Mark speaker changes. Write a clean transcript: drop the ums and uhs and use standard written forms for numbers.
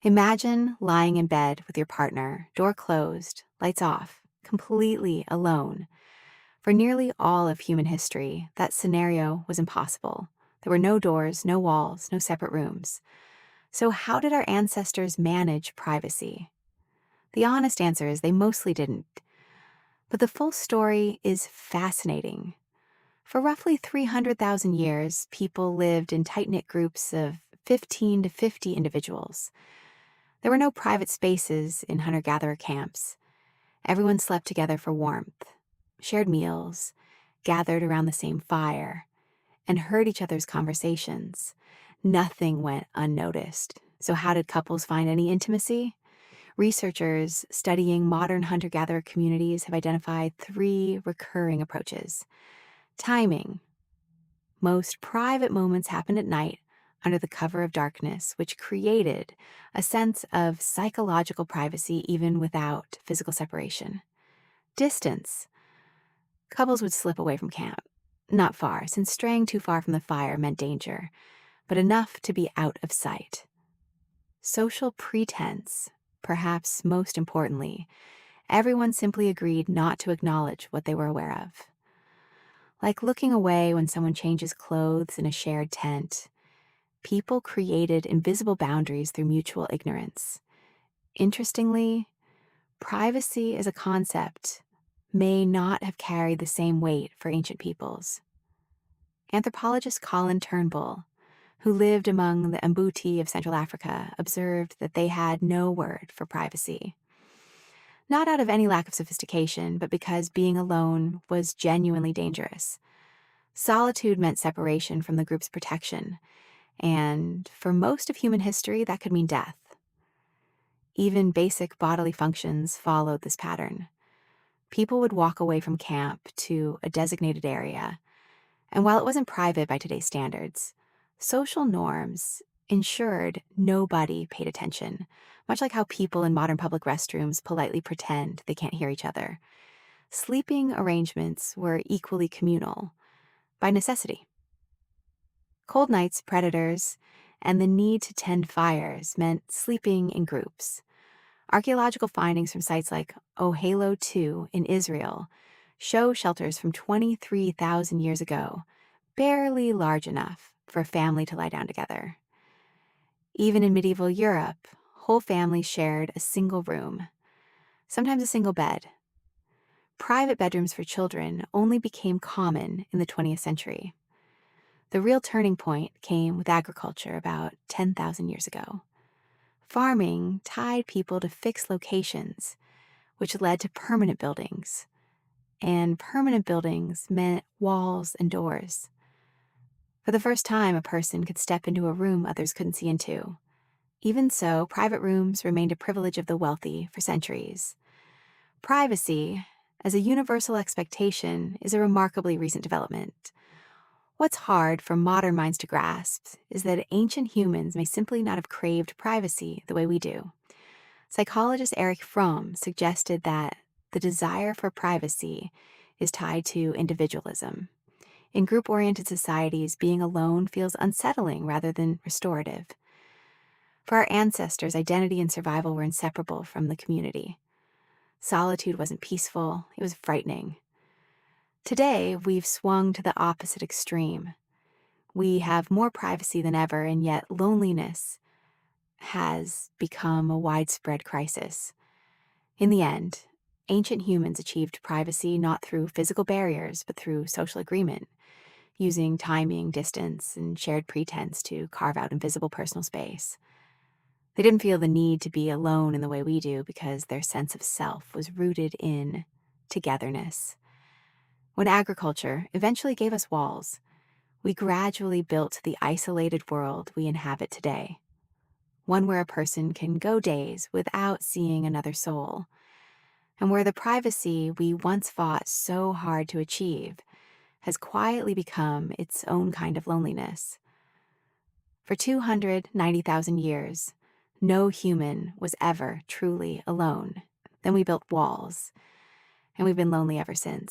Speaker 1: Imagine lying in bed with your partner, door closed, lights off, completely alone. For nearly all of human history, that scenario was impossible. There were no doors, no walls, no separate rooms. So, how did our ancestors manage privacy? The honest answer is they mostly didn't. But the full story is fascinating. For roughly 300,000 years, people lived in tight knit groups of 15 to 50 individuals. There were no private spaces in hunter gatherer camps. Everyone slept together for warmth, shared meals, gathered around the same fire, and heard each other's conversations. Nothing went unnoticed. So, how did couples find any intimacy? Researchers studying modern hunter gatherer communities have identified three recurring approaches. Timing. Most private moments happened at night under the cover of darkness, which created a sense of psychological privacy even without physical separation. Distance. Couples would slip away from camp. Not far, since straying too far from the fire meant danger, but enough to be out of sight. Social pretense. Perhaps most importantly, everyone simply agreed not to acknowledge what they were aware of. Like looking away when someone changes clothes in a shared tent, people created invisible boundaries through mutual ignorance. Interestingly, privacy as a concept may not have carried the same weight for ancient peoples. Anthropologist Colin Turnbull, who lived among the Mbuti of Central Africa, observed that they had no word for privacy. Not out of any lack of sophistication, but because being alone was genuinely dangerous. Solitude meant separation from the group's protection, and for most of human history, that could mean death. Even basic bodily functions followed this pattern. People would walk away from camp to a designated area, and while it wasn't private by today's standards, social norms ensured nobody paid attention, much like how people in modern public restrooms politely pretend they can't hear each other. Sleeping arrangements were equally communal, by necessity. Cold nights, predators, and the need to tend fires meant sleeping in groups. Archaeological findings from sites like Ohalo II in Israel show shelters from 23,000 years ago, barely large enough for a family to lie down together. Even in medieval Europe, whole families shared a single room, sometimes a single bed. Private bedrooms for children only became common in the 20th century. The real turning point came with agriculture about 10,000 years ago. Farming tied people to fixed locations, which led to permanent buildings. And permanent buildings meant walls and doors. For the first time, a person could step into a room others couldn't see into. Even so, private rooms remained a privilege of the wealthy for centuries. Privacy, as a universal expectation, is a remarkably recent development. What's hard for modern minds to grasp is that ancient humans may simply not have craved privacy the way we do. Psychologist Erich Fromm suggested that the desire for privacy is tied to individualism. In group-oriented societies, being alone feels unsettling rather than restorative. For our ancestors, identity and survival were inseparable from the community. Solitude wasn't peaceful, it was frightening. Today, we've swung to the opposite extreme. We have more privacy than ever, and yet loneliness has become a widespread crisis. In the end, ancient humans achieved privacy not through physical barriers, but through social agreement, using timing, distance, and shared pretense to carve out invisible personal space. They didn't feel the need to be alone in the way we do because their sense of self was rooted in togetherness. When agriculture eventually gave us walls, we gradually built the isolated world we inhabit today. One where a person can go days without seeing another soul, and where the privacy we once fought so hard to achieve has quietly become its own kind of loneliness. For 290,000 years, no human was ever truly alone. Then we built walls, and we've been lonely ever since.